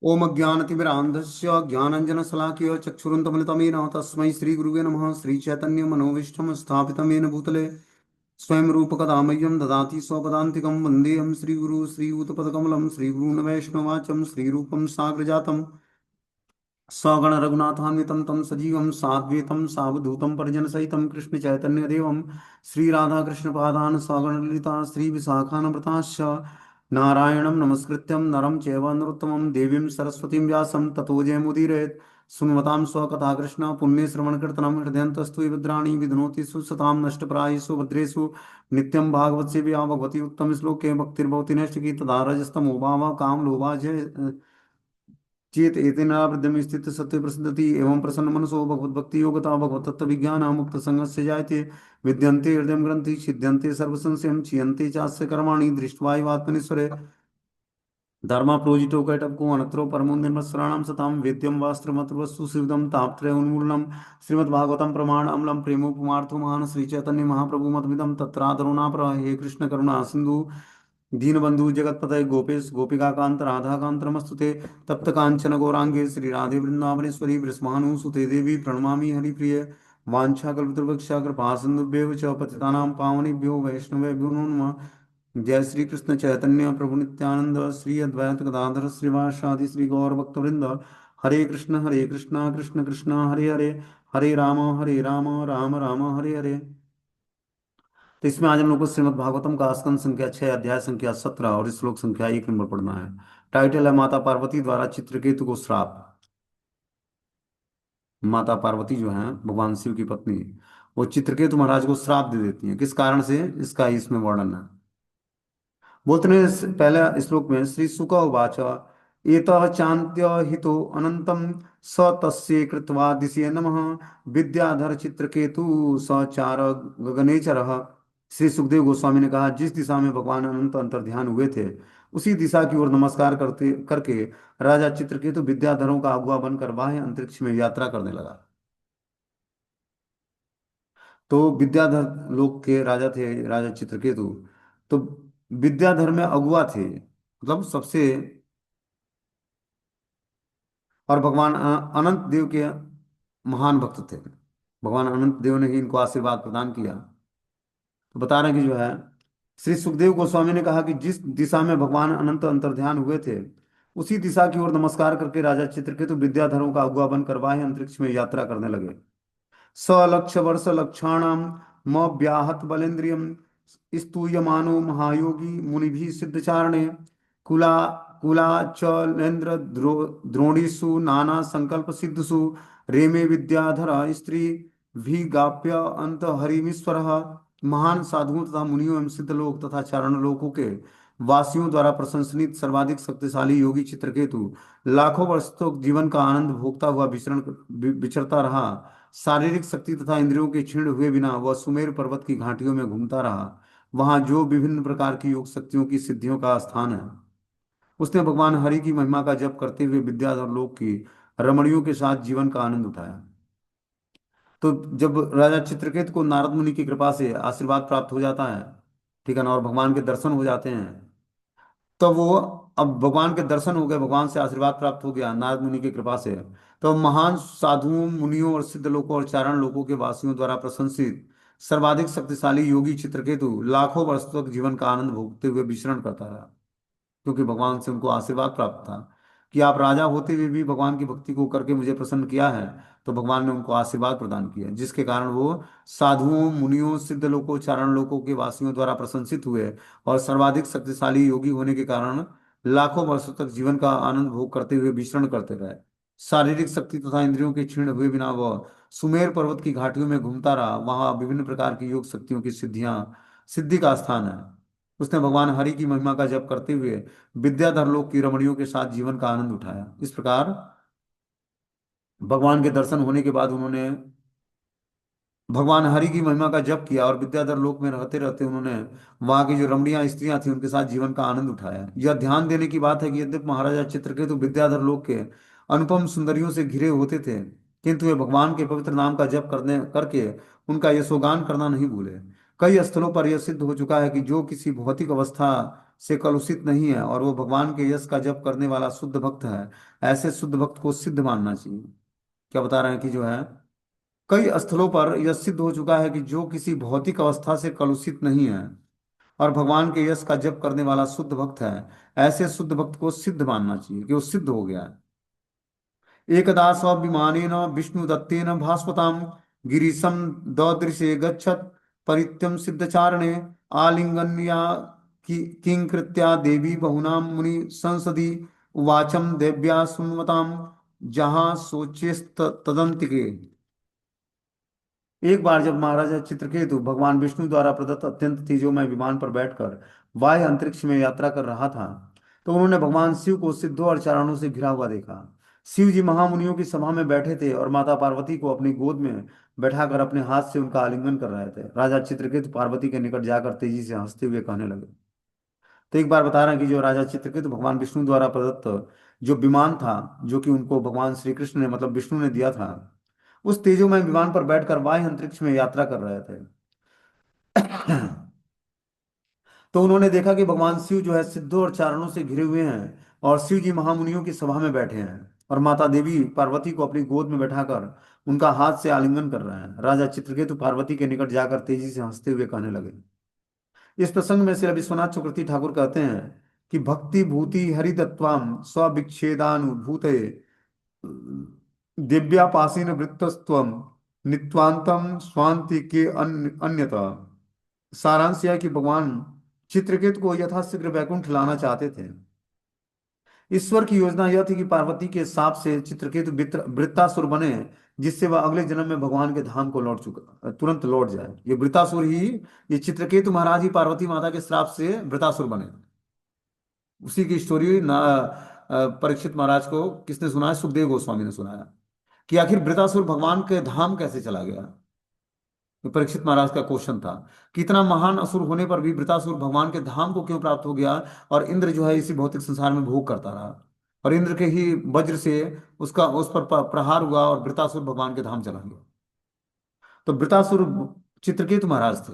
ओम अज्ञानतिमिरान्धस्य ज्ञानाञ्जनशलाकया चक्षुरुन्मिलितमेन तस्मै श्रीगुरुवे नमः। श्रीचैतन्यमनोभीष्टं स्थापितं येन भूतले स्वयं रूपकदा मह्यं ददाति स्वपदान्तिकं। वन्देऽहं श्रीगुरु श्रीयुतपदकमलं श्रीगुरून् वैष्णवाचं श्रीरूपं साग्रजातं सगण रघुनाथान्वितं तं सजीवं साद्वैतं सावधूतं परिजनसहितं कृष्णचैतन्यदेवं श्रीराधाकृष्णपादान् सगण ललिता श्रीविशाखान्विताश्च नारायणं नमस्कृत्यं नरं चैव नरोत्तमं देवीं सरस्वतीं व्यासं ततो जयमुदीरयेत्। सुन्वतां स्वकथा कृष्ण पुण्यश्रवणकीर्तनं हृदयन्तस्तु विभद्राणि विधनोति सुसतां नष्टप्रायेषु भद्रेषु नित्यं भागवत सेव्या भगवती उत्तम श्लोके भक्तिर्भवति नैष्टिकी तदा रजस्तमो भावः कामलोभा चेत एतेनावृद्धम स्थित सत्य प्रसिद्धति एवं प्रसन्न मनसो भगवत भक्ति योगता भगवत तत्व विज्ञान मुक्त संगस्य जायते विद्यन्ते हृदय ग्रंथि छिद्यन्ते सर्व संशयं क्षीयन्ते चास्य कर्माणि दृष्ट्वा एवात्मनीश्वरे धर्मा प्रोजितो कैटभको अनत्रो परमो निर्मत्सराणां सतां वेद्यं वास्त्रमत्रवस्तु शिवदं तापत्रय उन्मूलनं श्रीमद्भागवतं प्रमाण अम्लं प्रेमोपमार्थो महान् श्रीचैतन्य महाप्रभु मदमिदं तत्रादरो नापर हे कृष्ण करुणा सिंधु दीनबंधु जगतपतये गोपेश गोपिकांत राधाकांत नमस्तुते तप्त कांचन गौरांगे श्री राधे वृंदावनेश्वरी वृषभानुसुते देवी प्रणमामि हरिप्रिय वाञ्छाकल्पतरुभ्यश्च कृपा सिन्धुभ्येव च पतितानां पावनेभ्यो वैष्णवेभ्यो नमो नमः। जय श्री कृष्ण चैतन्य प्रभु नित्यानंद श्री अद्वैत गदाधर श्रीवासादि श्री गौर भक्तवृंद हरे कृष्ण कृष्ण कृष्ण हरे हरे हरे राम राम राम हरे हरे। तो इसमें आज हम लोग को श्रीमद् भागवतम का स्कंद संख्या 6 अध्याय संख्या 17 और श्लोक संख्या 1 नंबर पढ़ना है। टाइटल है माता पार्वती द्वारा चित्रकेतु को श्राप। माता पार्वती जो है भगवान शिव की पत्नी, वो चित्रकेतु महाराज को श्राप दे देती है। किस कारण से, इसका इसमें वर्णन है। बोलते हैं पहले श्लोक में श्री शुक उवाच एतः चान्त्य हितो अनंतम स तस्य कृत्वा दिशे नमः विद्याधर चित्रकेतु सचार गगनेचरः। श्री सुखदेव गोस्वामी ने कहा, जिस दिशा में भगवान अनंत अंतर्ध्यान हुए थे उसी दिशा की ओर नमस्कार करते करके राजा चित्रकेतु विद्याधरों का अगुवा बनकर बाह्य अंतरिक्ष में यात्रा करने लगा। तो विद्याधर लोक के राजा थे राजा चित्रकेतु। तो विद्याधर में अगुआ थे, मतलब सबसे, और भगवान अनंत देव के महान भक्त थे। भगवान अनंत देव ने ही इनको आशीर्वाद प्रदान किया। तो बता रहे हैं कि जो है श्री सुखदेव गोस्वामी ने कहा कि जिस दिशा में भगवान अनंत अंतर्ध्यान हुए थे उसी दिशा की ओर नमस्कार करके राजा चित्रकेतु विद्याधरों का अगुवा बनकर बाह्य अंतरिक्ष में यात्रा करने लगे। सलक्ष वर्ष लक्षाणाम म व्याहत बलेन्द्रियम स्तूयमानो महायोगी मुनिभिः सिद्धचारणे कुला कुलाचलेन्द्र द्रोणीषु नाना संकल्प सिद्धसु रेमे विद्याधर स्त्री विगाप्य अंत हरिमीश्वर। महान साधुओं तथा मुनियों एवं सिद्ध लोक तथा चारण लोकों के वासियों द्वारा प्रशंसनित सर्वाधिक शक्तिशाली योगी चित्रकेतु लाखों वर्ष तक जीवन का आनंद भोगता हुआ विचरता रहा। शारीरिक शक्ति तथा इंद्रियों के क्षीण हुए बिना वह सुमेर पर्वत की घाटियों में घूमता रहा। वहां जो विभिन्न प्रकार की योग शक्तियों की सिद्धियों का स्थान है, उसने भगवान हरि की महिमा का जप करते हुए विद्याधर लोक की रमणियों के साथ जीवन का आनंद उठाया। तो जब राजा चित्रकेत को नारद मुनि की कृपा से आशीर्वाद प्राप्त हो जाता है, ठीक है ना, और भगवान के दर्शन हो जाते हैं, तो वो, अब भगवान के दर्शन हो गए, भगवान से आशीर्वाद प्राप्त हो गया नारद मुनि की कृपा से, तो महान साधुओं मुनियों और सिद्ध लोगों और चारण लोगों के वासियों द्वारा प्रशंसित सर्वाधिक शक्तिशाली योगी चित्रकेतु लाखों वर्ष तक जीवन का आनंद भोगते हुए विचरण करता रहा। क्योंकि भगवान से उनको आशीर्वाद प्राप्त था कि आप राजा होते हुए भी भगवान की भक्ति को करके मुझे प्रसन्न किया है। तो भगवान ने उनको आशीर्वाद प्रदान किया, जिसके कारण वो साधुओं मुनियों सिद्ध लोकों चारण लोकों के वासियों द्वारा प्रशंसित हुए और सर्वाधिक शक्तिशाली योगी होने के कारण लाखों वर्षों तक जीवन का आनंद भोग करते हुए विचरण करते रहे। शारीरिक शक्ति तथा इंद्रियों के क्षीण हुए बिना वह सुमेर पर्वत की घाटियों में घूमता रहा। वहां विभिन्न प्रकार की योग शक्तियों की सिद्धि का स्थान है। उसने भगवान हरि की महिमा का जप करते हुए विद्याधर लोक की रमणियों के साथ जीवन का आनंद उठाया। इस प्रकार भगवान के दर्शन होने के बाद उन्होंने भगवान हरि की महिमा का जप किया और विद्याधर लोक में रहते रहते उन्होंने वहां की जो रमणीय स्त्रियां थी उनके साथ जीवन का आनंद उठाया। यह ध्यान देने की बात है कि यद्यपि महाराजा चित्रकेतु विद्याधर लोक के अनुपम सुंदरियों से घिरे होते थे, किंतु वे भगवान के पवित्र नाम का जप करने करके उनका यशोगान करना नहीं भूले। कई स्थलों पर यह सिद्ध हो चुका है कि जो किसी भौतिक अवस्था से कलुषित नहीं है और वो भगवान के यश का जप करने वाला शुद्ध भक्त है, ऐसे शुद्ध भक्त को सिद्ध मानना चाहिए। क्या बता रहे हैं कि जो है, कई स्थलों पर यह सिद्ध हो चुका है कि जो किसी भौतिक अवस्था से कलुषित नहीं है और भगवान के यश का जप करने वाला शुद्ध भक्त है, ऐसे शुद्ध भक्त को सिद्ध मानना चाहिए कि वो सिद्ध हो गया है। एकदा स्वाभिमानेन विष्णुदत्तेन भास्वतां गिरीशं ददृशे गच्छत् परित्यं सिद्धचारणे आलिंगन्या किंकृत्या देवी बहुनां मुनि संसदि उवाचम देव्या सुमतां जहाँ सोचेस्त तदंतिके। एक बार जब महाराजा चित्रकेतु भगवान विष्णु द्वारा प्रदत्त अत्यंत तेजोमय विमान पर बैठकर वाह्य अंतरिक्ष में यात्रा कर रहा था, तो उन्होंने भगवान शिव को सिद्धों और चारणों से घिरा हुआ देखा। शिव जी महामुनियों की सभा में बैठे थे और माता पार्वती को अपनी गोद में बैठाकर अपने हाथ से उनका आलिंगन कर रहे थे। राजा चित्रकेतु पार्वती के निकट जाकर तेजी से हंसते हुए कहने लगे। तो एक बार बता रहे हैं कि जो राजा चित्रकेतु भगवान विष्णु द्वारा प्रदत्त जो विमान था, जो कि उनको भगवान श्री कृष्ण ने मतलब विष्णु ने दिया था, उस तेजोमय विमान पर बैठकर वायु अंतरिक्ष में यात्रा कर रहे थे। तो उन्होंने देखा कि भगवान शिव जो है सिद्धों और चारणों से घिरे हुए हैं और शिव जी महामुनियों की सभा में बैठे हैं और माता देवी पार्वती को अपनी गोद में बैठाकर उनका हाथ से आलिंगन कर रहे हैं। राजा चित्रकेतु पार्वती के निकट जाकर तेजी से हंसते हुए कहने लगे। इस प्रसंग में श्री विश्वनाथ चक्रवर्ती ठाकुर कहते हैं कि भक्ति भूति हरितत्वाम स्विच्छेदानुभूत दिव्यापासीन वृत्तस्त्वम नित्वांतम स्वांति के अन्यथा। सारांश यह है कि भगवान चित्रकेतु को यथाशीघ्र वैकुंठ लाना चाहते थे। ईश्वर की योजना यह थी कि पार्वती के शाप से चित्रकेतु वृत्तासुर बने, जिससे वह अगले जन्म में भगवान के धाम को लौट चुका तुरंत लौट जाए। ये वृत्तासुर ही, ये चित्रकेतु महाराज ही पार्वती माता के श्राप से वृत्तासुर बने। उसी की स्टोरी ना परीक्षित महाराज को किसने सुनाया? सुखदेव गोस्वामी ने सुनाया कि आखिर वृत्तासुर भगवान के धाम कैसे चला गया। तो परीक्षित महाराज का क्वेश्चन था कि इतना महान असुर होने पर भी वृत्तासुर भगवान के धाम को क्यों प्राप्त हो गया और इंद्र जो है इसी भौतिक संसार में भोग करता रहा, और इंद्र के ही वज्र से उसका उस पर प्रहार हुआ और वृत्तासुर भगवान के धाम चला गया। तो वृत्तासुर चित्रकेतु महाराज थे।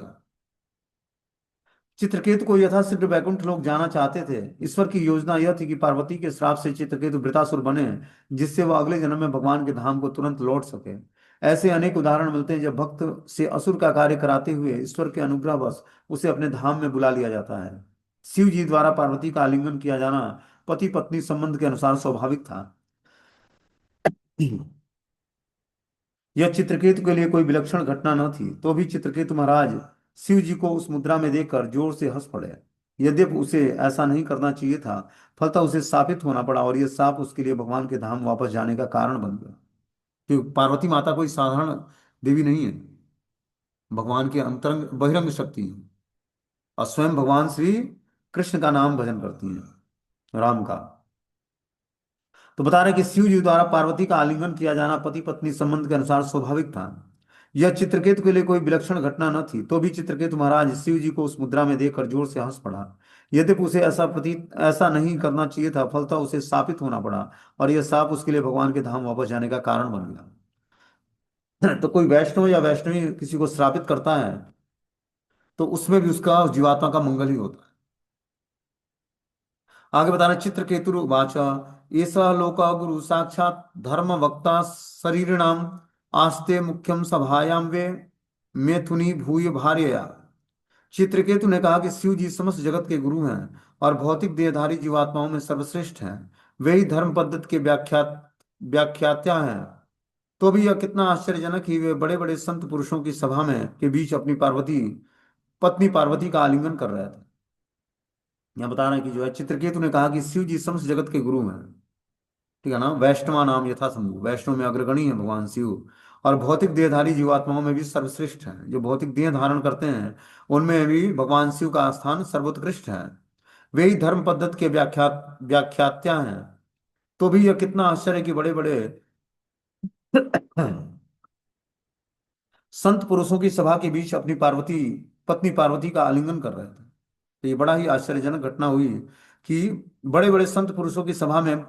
चित्रकेतु को यथाशीघ्र वैकुंठ लोग जाना चाहते थे। ईश्वर की योजना यह थी कि पार्वती के श्राप से चित्रकेतु वृतासुर बने, जिससे वह अगले जन्म में भगवान के धाम को तुरंत लौट सके। ऐसे अनेक उदाहरण मिलते हैं जब भक्त से असुर का कार्य कराते हुए ईश्वर के अनुग्रहवश उसे अपने धाम में बुला लिया जाता है। शिव जी द्वारा पार्वती का आलिंगन किया जाना पति पत्नी संबंध के अनुसार स्वाभाविक था। यह चित्रकेतु के लिए कोई विलक्षण घटना न थी, तो भी चित्रकेतु महाराज शिव जी को उस मुद्रा में देखकर जोर से हंस पड़े। यद्यपि उसे ऐसा नहीं करना चाहिए था, फलतः उसे शापित होना पड़ा और यह शाप उसके लिए भगवान के धाम वापस जाने का कारण बन गया। क्योंकि पार्वती माता कोई साधारण देवी नहीं है, भगवान के अंतरंग बहिरंग शक्ति है और स्वयं भगवान श्री कृष्ण का नाम भजन करती हैं, राम का। तो बता रहे कि शिव जी द्वारा पार्वती का आलिंगन किया जाना पति पत्नी संबंध के अनुसार स्वाभाविक था। यह चित्रकेतु के लिए कोई विलक्षण घटना न थी, तो भी चित्रकेतु महाराज शिव जी को उस मुद्रा में देखकर जोर से हंस पड़ा। यद्यपि उसे ऐसा नहीं करना चाहिए था, फलतः उसे शापित होना पड़ा और यह शाप उसके लिए भगवान के धाम वापस जाने का कारण बन गया। तो कोई वैष्णव या वैष्णवी किसी को श्रापित करता है, तो उसमें भी उसका उस जीवात्मा का मंगल ही होता है। आगे बता रहे चित्रकेतुर्वाच एष लोक गुरु साक्षात धर्म वक्ता शरीरिणाम आस्ते मुख्यम सभायाम वे मेथुनी भूय भार्यया। चित्रकेतु ने कहा कि शिव जी समस्त जगत के गुरु हैं और भौतिक देहधारी जीवात्माओं में सर्वश्रेष्ठ हैं। वे ही धर्म पद्धति के व्याख्याता हैं। तो भी यह कितना आश्चर्यजनक ही वे बड़े बड़े संत पुरुषों की सभा में के बीच अपनी पत्नी पार्वती का आलिंगन कर रहे थे। यहाँ बता रहे हैं कि जो है चित्रकेतु ने कहा कि शिव जी समस्त जगत के गुरु हैं, ठीक है ना। वैष्णवा नाम यथा शंभु, वैष्णव में अग्रगणी है भगवान शिव, और भौतिक देहधारी जीवात्माओं में भी सर्वश्रेष्ठ हैं। जो भौतिक देह धारण करते हैं उनमें भी भगवान शिव का स्थान सर्वोत्कृष्ट है। वे ही धर्म पद्धति के व्याख्यात्या हैं। तो भी यह कितना आश्चर्य कि बड़े बड़े संत पुरुषों की सभा के बीच अपनी पत्नी पार्वती का आलिंगन कर रहे थे। तो ये बड़ा ही आश्चर्यजनक घटना हुई कि बड़े बड़े संत पुरुषों की सभा में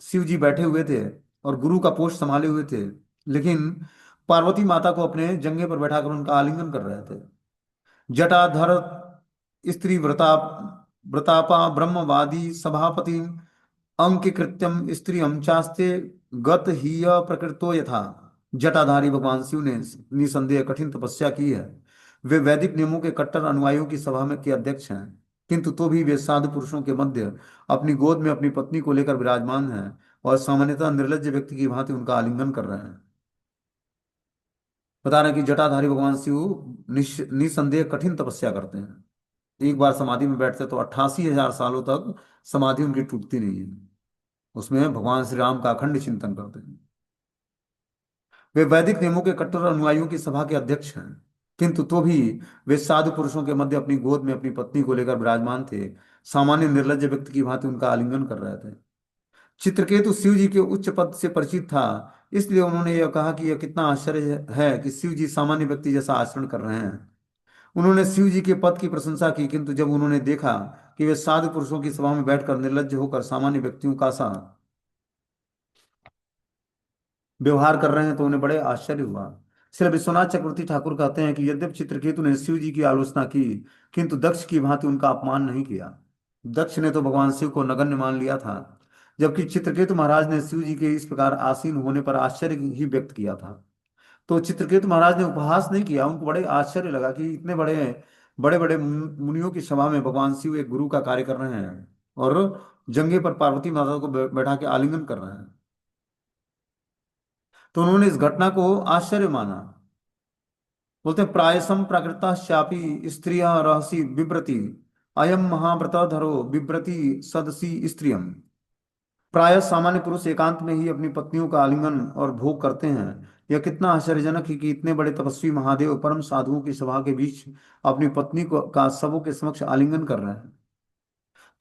शिव जी बैठे हुए थे और गुरु का पोस्ट संभाले हुए थे, लेकिन पार्वती माता को अपने जंघे पर बैठाकर उनका आलिंगन कर रहे थे। जटाधर स्त्री व्रता व्रतापा ब्रह्मवादी सभापति अंकिकृत्यम स्त्रियम चास्ते गत हीय प्रकृतो यथा। जटाधारी भगवान शिव ने निसंदेह कठिन तपस्या की है। वे वैदिक नियमों के कट्टर अनुयायियों की सभा में के अध्यक्ष हैं, किंतु तो भी वे साधु पुरुषों के मध्य अपनी गोद में अपनी पत्नी को लेकर विराजमान हैं और सामान्यतः निर्लज्ज व्यक्ति की भांति उनका आलिंगन कर रहे हैं। बता रहे हैं कि जटाधारी भगवान शिव निसंदेह कठिन तपस्या करते हैं। एक बार समाधि में बैठते तो 88,000 सालों तक समाधि उनकी टूटती नहीं है। उसमें भगवान श्री राम का अखंड चिंतन करते हैं। वे वैदिक नियमों के कट्टर अनुयायियों की सभा के अध्यक्ष हैं, किंतु तो भी वे साधु पुरुषों के मध्य अपनी गोद में अपनी पत्नी को लेकर विराजमान थे। सामान्य निर्लज्ज व्यक्ति की भांति उनका आलिंगन कर रहे थे। चित्रकेतु शिव जी के उच्च पद से परिचित था, इसलिए उन्होंने यह कहा कि यह कितना आश्चर्य है कि शिव जी सामान्य व्यक्ति जैसा आचरण कर रहे हैं। उन्होंने शिव जी के पद की प्रशंसा की, किंतु जब उन्होंने देखा कि वे साधु पुरुषों की सभा में बैठकर निर्लज्ज होकर सामान्य व्यक्तियों का सा व्यवहार कर रहे हैं तो उन्हें बड़े आश्चर्य हुआ। श्री विश्वनाथ चक्रवर्ती ठाकुर कहते हैं कि यद्यपि चित्रकेतु ने शिव जी की आलोचना की, किंतु दक्ष की भांति उनका अपमान नहीं किया। दक्ष ने तो भगवान शिव को नगण्य मान लिया था, जबकि चित्रकेतु महाराज ने शिव जी के इस प्रकार आसीन होने पर आश्चर्य ही व्यक्त किया था। तो चित्रकेतु महाराज ने उपहास नहीं किया, उनको बड़े आश्चर्य लगा कि इतने बड़े बड़े बड़े मुनियों की सभा में भगवान शिव एक गुरु का कार्य कर रहे हैं और जंगे पर पार्वती माता को बैठा के आलिंगन कर रहे हैं। तो उन्होंने इस घटना को आश्चर्य माना। बोलते हैं, प्रायसम प्राकृता शापी स्त्रिया रहसी बिभ्रति अयम महाव्रतधरो बिभ्रति सदसी स्त्रियम। प्राय सामान्य पुरुष एकांत में ही अपनी पत्नियों का आलिंगन और भोग करते हैं। यह कितना आश्चर्यजनक है कि इतने बड़े तपस्वी महादेव परम साधुओं की सभा के बीच अपनी पत्नी को का सबों के समक्ष आलिंगन कर रहे हैं।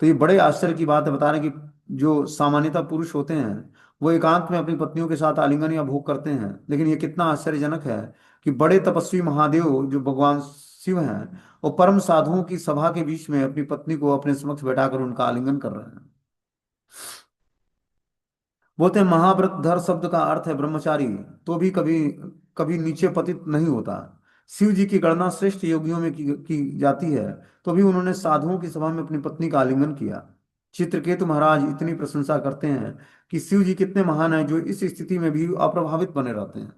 तो ये बड़े आश्चर्य की बात है। बता रहे हैं कि जो सामान्यतः पुरुष होते हैं वो एकांत में अपनी पत्नियों के साथ आलिंगन या भोग करते हैं, लेकिन ये कितना आश्चर्यजनक है कि बड़े तपस्वी महादेव जो भगवान शिव हैं वो परम साधुओं की सभा के बीच में अपनी पत्नी को अपने समक्ष बैठाकर उनका आलिंगन कर रहे हैं। बोलते हैं, महाव्रतधर शब्द का अर्थ है ब्रह्मचारी, तो भी कभी कभी नीचे पतित नहीं होता। शिव जी की गणना श्रेष्ठ योगियों में की जाती है, तो भी उन्होंने साधुओं की सभा में अपनी पत्नी का आलिंगन किया। चित्रकेतु महाराज इतनी प्रशंसा करते हैं कि शिव जी कितने महान हैं, जो इस स्थिति में भी अप्रभावित बने रहते हैं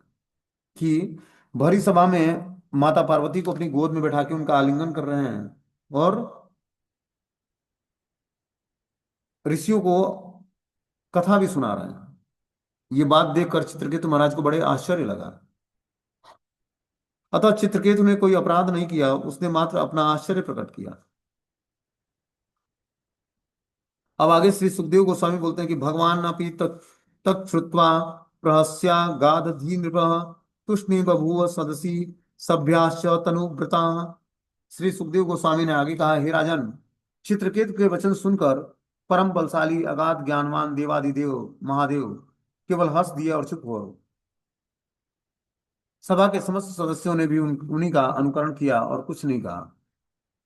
कि भरी सभा में माता पार्वती को अपनी गोद में बैठा के उनका आलिंगन कर रहे हैं और ऋषियों को कथा भी सुना रहे हैं। ये बात देखकर चित्रकेतु महाराज को बड़े आश्चर्य लगा। अतः चित्रकेतु ने कोई अपराध नहीं किया, उसने मात्र अपना आश्चर्य प्रकट किया। अब आगे श्री सुखदेव गोस्वामी बोलते हैं कि भगवान अपि तच्छ्रुत्वा प्रहस्या गादधी नृपः तुष्णि बभूव सदसी सभ्याश्च तनुव्रता। श्री सुखदेव गोस्वामी ने आगे कहा, हे राजन, चित्रकेतु के वचन सुनकर परम बलशाली अगाध ज्ञानवान देवादिदेव महादेव केवल हंस दिया और चुप हो। सभा के समस्त सदस्यों ने भी उन्हीं का अनुकरण किया और कुछ नहीं कहा।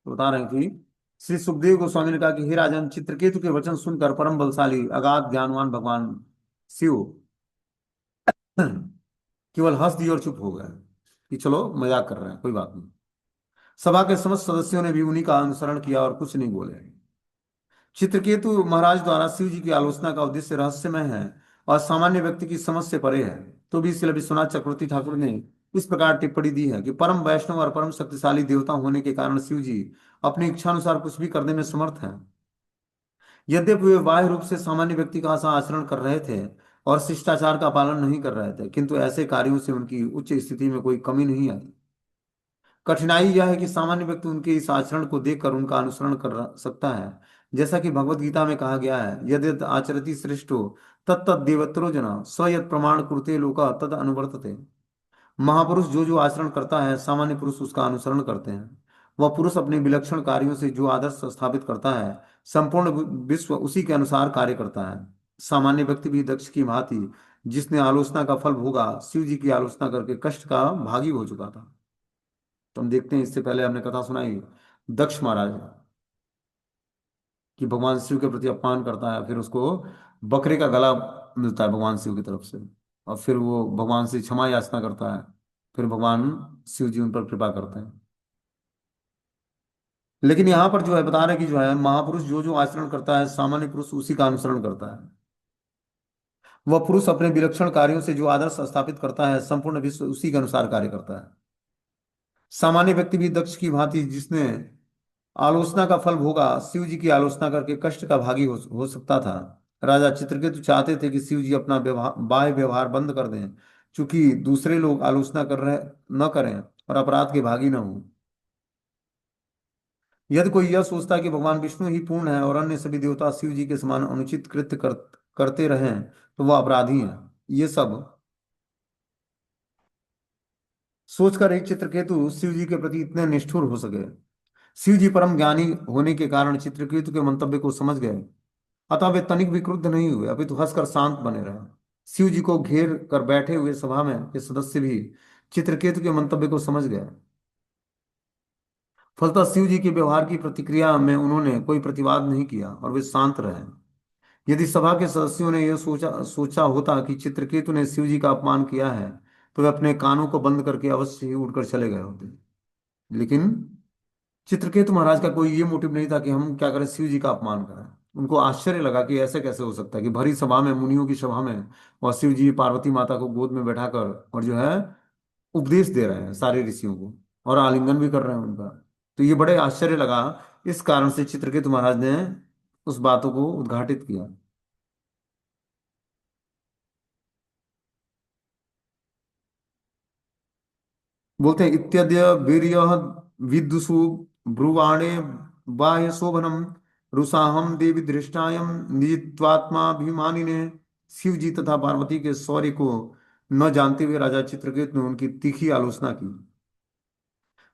तो बता रहे हैं कि श्री सुखदेव गोस्वामी ने कहा कि हे राजन, चित्रकेतु के वचन सुनकर परम बलशाली अगाध ज्ञानवान भगवान शिव केवल हंस दिए और चुप हो गए कि चलो मजाक कर रहे हैं, कोई बात नहीं। सभा के समस्त सदस्यों ने भी उन्हीं का अनुसरण किया और कुछ नहीं बोले। चित्रकेतु महाराज द्वारा शिव जी की आलोचना का उद्देश्य रहस्यमय है और सामान्य व्यक्ति की समझ से परे है। तो भी श्री विश्वनाथ चक्रवर्ती ठाकुर ने इस प्रकार टिप्पणी दी है कि परम वैष्णव और परम शक्तिशाली देवता होने के कारण शिव जी अपनी इच्छा अनुसार कुछ भी करने में समर्थ हैं। यद्यपि वे बाह्य रूप से सामान्य व्यक्ति का सा आचरण कर रहे थे और शिष्टाचार का पालन नहीं कर रहे थे, किंतु ऐसे कार्यों से उनकी उच्च स्थिति में कोई कमी नहीं आई। कठिनाई यह है कि सामान्य व्यक्ति उनके इस आचरण को देखकर उनका अनुसरण सकता है। जैसा कि भगवत गीता में कहा गया है, यद्यत आचरति श्रेष्ठो तत्त देवत्रो जना स यत् प्रमाण कुरुते लोका तद अनुवर्तते। महापुरुष जो जो आचरण करता है सामान्य पुरुष उसका अनुसरण करते हैं। वह पुरुष अपने विलक्षण कार्यों से जो आदर्श स्थापित करता है संपूर्ण विश्व उसी के अनुसार कार्य करता है। सामान्य व्यक्ति भी दक्ष की भांति, जिसने आलोचना का फल भोगा, शिव जी की आलोचना करके कष्ट का भागी हो चुका था। तो हम देखते हैं, इससे पहले हमने कथा सुनाई दक्ष महाराज कि भगवान शिव के प्रति अपमान करता है, फिर उसको बकरे का गला मिलता है भगवान शिव की तरफ से, और फिर वो भगवान से क्षमा याचना करता है। फिर भगवान शिव जी उन पर कृपा करते हैं। लेकिन यहाँ पर जो है बता रहे कि जो है महापुरुष जो जो आचरण करता है सामान्य पुरुष उसी का अनुसरण करता है। वह पुरुष अपने विलक्षण कार्यों से जो आदर्श स्थापित करता है संपूर्ण विश्व उसी के अनुसार कार्य करता है। सामान्य व्यक्ति भी दक्ष की भांति जिसने आलोचना का फल भोगा शिव जी की आलोचना करके कष्ट का भागी हो सकता था। राजा चित्रकेतु चाहते थे कि शिव जी अपना व्यवहार बाह्य व्यवहार बंद कर दें, क्योंकि दूसरे लोग आलोचना कर रहे न करें और अपराध के भागी न हों। यदि कोई यह सोचता कि भगवान विष्णु ही पूर्ण है और अन्य सभी देवता शिव जी के समान अनुचित कृत्य करते रहें तो वह अपराधी है। ये सब सोचकर एक चित्रकेतु शिव जी के प्रति इतने निष्ठुर हो सके। शिव जी परम ज्ञानी होने के कारण चित्रकेतु के मंतव्य को समझ गए। अतः वे तनिक भी क्रुद्ध नहीं हुए, अपितु हंसकर शांत बने रहे। शिव जी को घेर कर बैठे हुए सभा में के सदस्य भी चित्रकेतु के मंतव्य को समझ गए। फलतः शिव जी के व्यवहार की प्रतिक्रिया में उन्होंने कोई प्रतिवाद नहीं किया और वे शांत रहे। यदि सभा के सदस्यों ने यह सोचा सोचा होता कि चित्रकेतु ने शिव जी का अपमान किया है तो वे अपने कानों को बंद करके अवश्य ही उड़कर चले गए होते। लेकिन चित्रकेतु महाराज का कोई ये मोटिव नहीं था कि हम क्या करें, शिव जी का अपमान करें। उनको आश्चर्य लगा कि ऐसे कैसे हो सकता है कि भरी सभा में, मुनियों की सभा में, और शिव जी पार्वती माता को गोद में बैठाकर और जो है उपदेश दे रहे हैं सारे ऋषियों को, और आलिंगन भी कर रहे हैं उनका। तो ये बड़े आश्चर्य लगा। इस कारण से चित्रकेतु महाराज ने उस बातों को उद्घाटित किया। बोलते हैं इत्यद्य वीर्य विदुषु ब्रुवाणे बाह्य शोभनम रुषाहम देवी दृष्टायम निजित्वात्माभिमानिने। शिव जी तथा पार्वती के शौर्य को न जानते हुए राजा चित्रकेतु ने उनकी तीखी आलोचना की।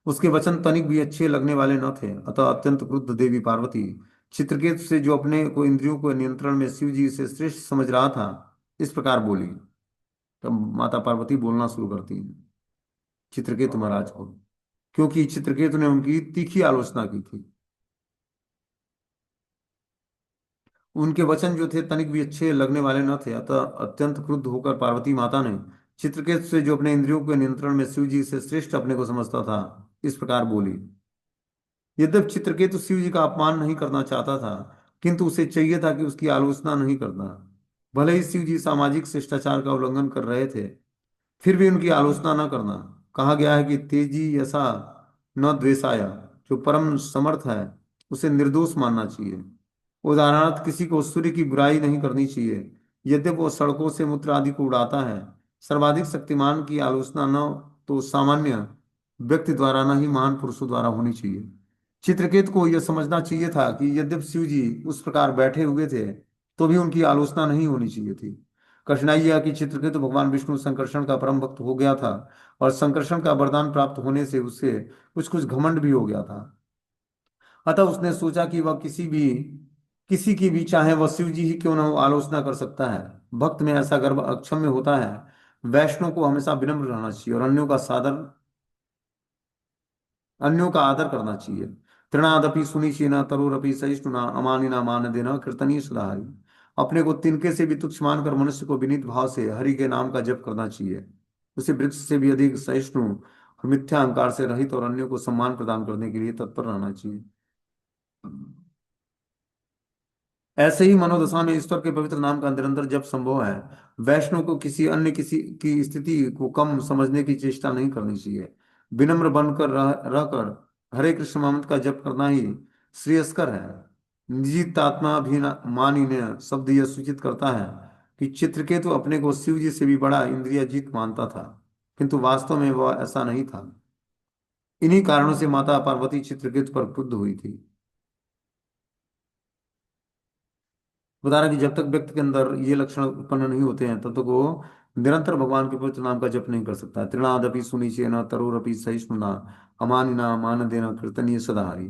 उसके वचन तनिक भी अच्छे लगने वाले न थे, अतः अत्यंत क्रुद्ध देवी पार्वती चित्रकेतु से, जो अपने को इंद्रियों को नियंत्रण में शिव जी से श्रेष्ठ समझ रहा था, इस प्रकार बोली। तब माता पार्वती बोलना शुरू करती हैं चित्रकेतु महाराज को, क्योंकि चित्रकेतु ने उनकी तीखी आलोचना की थी। उनके वचन जो थे तनिक भी अच्छे लगने वाले न थे, अतः अत्यंत क्रुद्ध होकर पार्वती माता ने चित्रकेतु से, जो अपने इंद्रियों के नियंत्रण में शिव जी से श्रेष्ठ अपने को समझता था, इस प्रकार बोली। यद्यपि चित्रकेतु शिव जी का अपमान नहीं करना चाहता था, किंतु उसे चाहिए था कि उसकी आलोचना नहीं करना। भले ही शिव जी सामाजिक शिष्टाचार का उल्लंघन कर रहे थे, फिर भी उनकी आलोचना न करना। कहा गया है कि तेजी यसा न द्वेषाया, जो परम समर्थ है उसे निर्दोष मानना चाहिए। उदाहरणार्थ किसी को सूर्य की बुराई नहीं करनी चाहिए, यद्यपि वो सड़कों से मूत्र आदि को उड़ाता है। सर्वाधिक शक्तिमान की आलोचना न तो सामान्य व्यक्ति द्वारा न ही महान पुरुषों द्वारा होनी चाहिए। चित्रकेतु को यह समझना चाहिए था कि यद्यपि शिव जी उस प्रकार बैठे हुए थे तो भी उनकी आलोचना नहीं होनी चाहिए थी। कठिनाई यह कि चित्रकेतु भगवान विष्णु संकर्षण का परम भक्त हो गया था, और संकर्षण का वरदान प्राप्त होने से उसे कुछ कुछ घमंड भी हो गया था। अतः उसने सोचा कि वह किसी की भी, चाहे वह शिव जी ही क्यों न हो, आलोचना कर सकता है। भक्त में ऐसा गर्व अक्षम्य होता है। वैष्णव को हमेशा विनम्र रहना चाहिए और अन्यों का आदर करना चाहिए। तृणादपि सुनिशिना तरुरपि सहिष्णुना अमानिना मान देना कीर्तनीय सुधारी। अपने को तिनके से भी तुच्छ मानकर मनुष्य को विनीत भाव से हरि के नाम का जप करना चाहिए। उसे वृक्ष से भी अधिक सहिष्णु और मिथ्या अहंकार से रहित और अन्यों को सम्मान प्रदान करने के लिए तत्पर रहना चाहिए। ऐसे ही मनोदशा में ईश्वर के पवित्र नाम का निरंतर जप संभव है। वैष्णव को किसी की स्थिति को कम समझने की चेष्टा नहीं करनी चाहिए। विनम्र बनकर रहकर हरे कृष्ण मंत्र का जप करना ही श्रेयस्कर है। निजितात्माभिमानी ने शब्द यह सूचित करता है कि चित्रकेतु अपने को शिव जी से भी बड़ा इंद्रिय जीत मानता था, किंतु वास्तव में वह ऐसा नहीं था। इन्हीं कारणों से माता पार्वती चित्रकेतु पर क्रुद्ध हुई थी। बता रहा कि जब तक व्यक्ति के अंदर ये लक्षण उत्पन्न नहीं होते हैं तब तक वो निरंतर भगवान के पवित्र नाम का जप नहीं कर सकता। तृणादपि सुनिचेन तरुरपि सहिष्णुना अमानिना मान देना कीर्तनीय सदाहरि।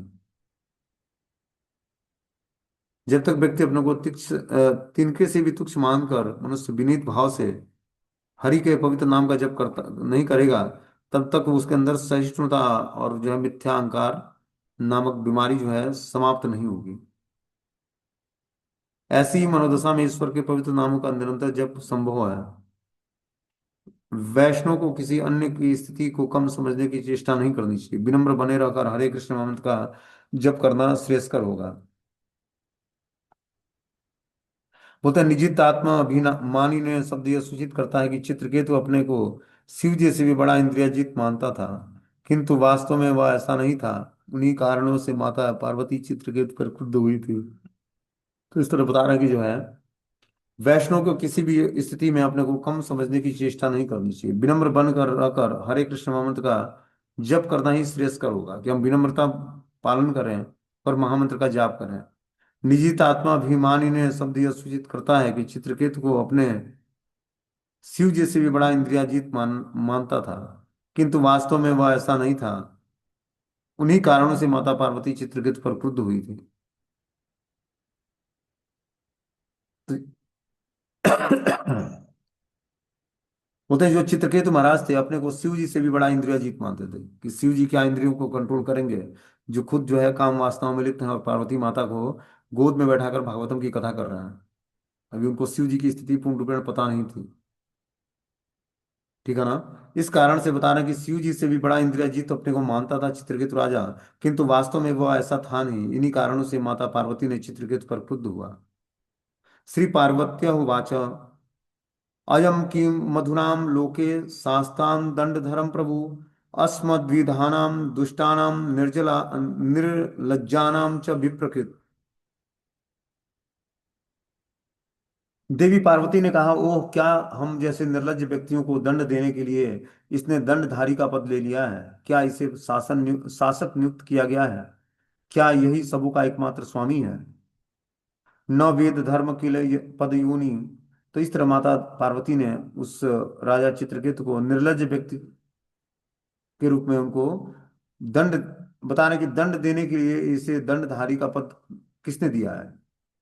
जब तक व्यक्ति अपने को तिनके से भी तुच्छ मानकर मनुष्य विनीत भाव से हरि के पवित्र नाम का जप करता नहीं करेगा, तब तक उसके अंदर सहिष्णुता और जो है मिथ्या अहंकार नामक बीमारी जो है समाप्त नहीं होगी। ऐसी ही मनोदशा में ईश्वर के पवित्र नामों का निरंतर जप संभव है। वैष्णव को किसी अन्य की स्थिति को कम समझने की चेष्टा नहीं करनी चाहिए। विनम्र बने रहकर हरे कृष्ण मंत्र का जप करना श्रेयस्कर होगा। बोलते हैं, निजित आत्मा अभिमानी ने शब्द यह सूचित करता है कि चित्रकेतु अपने को शिव जी से भी बड़ा इंद्रियजीत मानता था, किंतु वास्तव में वह ऐसा नहीं था। उन्हीं कारणों से माता पार्वती चित्रकेतु पर क्रुद्ध हुई थी। तो इस तरह बता रहे हैं कि जो है, वैष्णव को किसी भी स्थिति में अपने को कम समझने की चेष्टा नहीं करनी चाहिए। विनम्र बनकर रहकर हरे कृष्ण महामंत्र का जप करना ही श्रेयस्कर होगा, कि हम विनम्रता पालन करें और महामंत्र का जाप करें। निजित आत्मा अभिमानी ने शब्द यह सूचित करता है कि चित्रकेतु को अपने शिव जी से भी बड़ा इंद्रियाजीत मानता था, किंतु वास्तव में वह ऐसा नहीं था। उन्हीं कारणों से माता पार्वती चित्रकेतु पर क्रुद्ध हुई थी। तो बोलते हैं, जो चित्रकेतु महाराज थे अपने को शिव जी से भी बड़ा इंद्रियजीत मानते थे, कि शिव जी क्या इंद्रियों को कंट्रोल करेंगे, जो खुद जो है काम वासनाओं में लिप्त हैं, और पार्वती माता को गोद में बैठाकर भागवतम की कथा कर रहे हैं। अभी उनको शिव जी की स्थिति पूर्ण रूपेण पता नहीं थी। ठीक है ना। इस कारण से बता रहे हैं कि शिव जी से भी बड़ा इंद्रियजीत तो अपने को मानता था चित्रकेतु राजा, किंतु वास्तव में वह ऐसा था नहीं। इन्हीं कारणों से माता पार्वती ने चित्रकेतु पर क्रुद्ध हुआ। श्री पार्वत्य उवाच अयम किम मधुनाम लोके शास्तां दंडधरम प्रभु अस्मद्विधानाम दुष्टानाम निर्जला निर्लज्जानाम च विप्रकृत। देवी पार्वती ने कहा, ओह, क्या हम जैसे निर्लज्ज व्यक्तियों को दंड देने के लिए इसने दंडधारी का पद ले लिया है? क्या इसे शासक नियुक्त किया गया है? क्या यही सबों का एकमात्र स्वामी है? न वेद धर्म किल पद यूनि। तो इस तरह माता पार्वती ने उस राजा चित्रकेतु को निर्लज्ज व्यक्ति के रूप में उनको दंड बता रहे कि दंड देने के लिए इसे दंडधारी का पद किसने दिया है,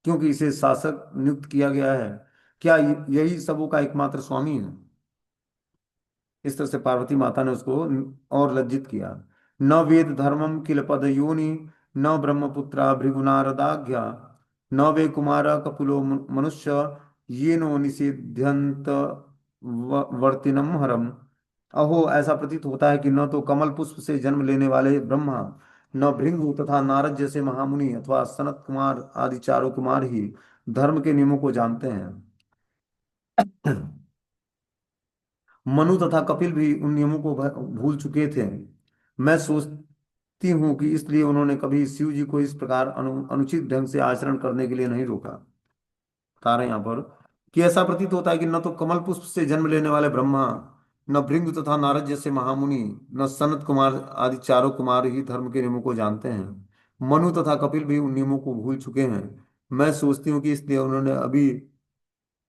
क्योंकि इसे शासक नियुक्त किया गया है। क्या यही सबों का एकमात्र स्वामी है? इस तरह से पार्वती माता ने उसको और लज्जित किया। न वेद धर्मम किल पद योनि न ब्रह्मपुत्रा भृगुनारदाज्ञा न वे कुमार कपुलो मनुष्य ये नो निषेध्यंत वर्तिनम हरम। अहो, ऐसा प्रतीत होता है कि न तो कमल पुष्प से जन्म लेने वाले ब्रह्मा, न भृंगु तथा नारद जैसे महामुनि अथवा सनत कुमार आदि चारों कुमार ही धर्म के नियमों को जानते हैं। मनु तथा कपिल भी उन नियमों को भूल चुके थे। मैं सोचती हूँ कि इसलिए उन्होंने कभी शिव जी को इस प्रकार अनुचित ढंग से आचरण करने के लिए नहीं रोका। बता रहे हैं यहाँ पर कि ऐसा प्रतीत होता है कि न तो कमल पुष्प से जन्म लेने वाले ब्रह्मा, न भृंग तथा नारद जैसे महामुनि, न सनत कुमार आदि चारों कुमार ही धर्म के नियमों को जानते हैं। मनु तथा कपिल भी उन नियमों को भूल चुके हैं। मैं सोचती हूँ कि इसलिए उन्होंने अभी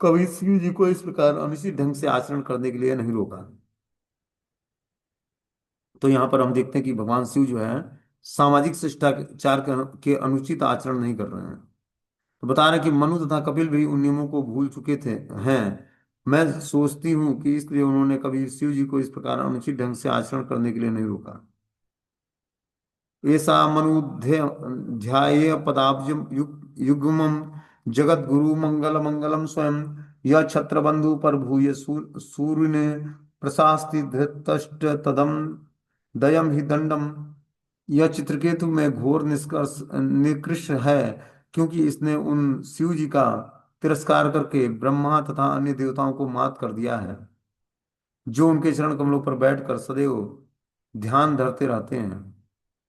कभी शिव जी को इस प्रकार अनुचित ढंग से आचरण करने के लिए नहीं रोका। तो यहाँ पर हम देखते हैं कि भगवान शिव जो है सामाजिक शिष्टाचार के अनुचित आचरण नहीं कर रहे हैं। तो बता रहे हैं कि मनु तथा कपिल भी उन नियमों को भूल चुके थे हैं। मैं सोचती हूँ कि इसलिए उन्होंने कभी शिव जी को इस प्रकार अनुचित ढंग से आचरण करने के लिए नहीं रोका। ऐसा मनुध्य ध्याये पदाब्ज युग्मम जगत गुरु मंगल मंगलम स्वयं यह छत्रबंधु पर भूय सूर्य ने प्रशास्ति धृतष्ट तदम दयम ही दंडम। यह चित्रकेतु में घोर निष्कर्ष निकृष्ट है, क्योंकि इसने उन शिव जी का तिरस्कार करके ब्रह्मा तथा अन्य देवताओं को मात कर दिया है, जो उनके चरण कमलों पर बैठकर सदैव ध्यान धरते रहते हैं।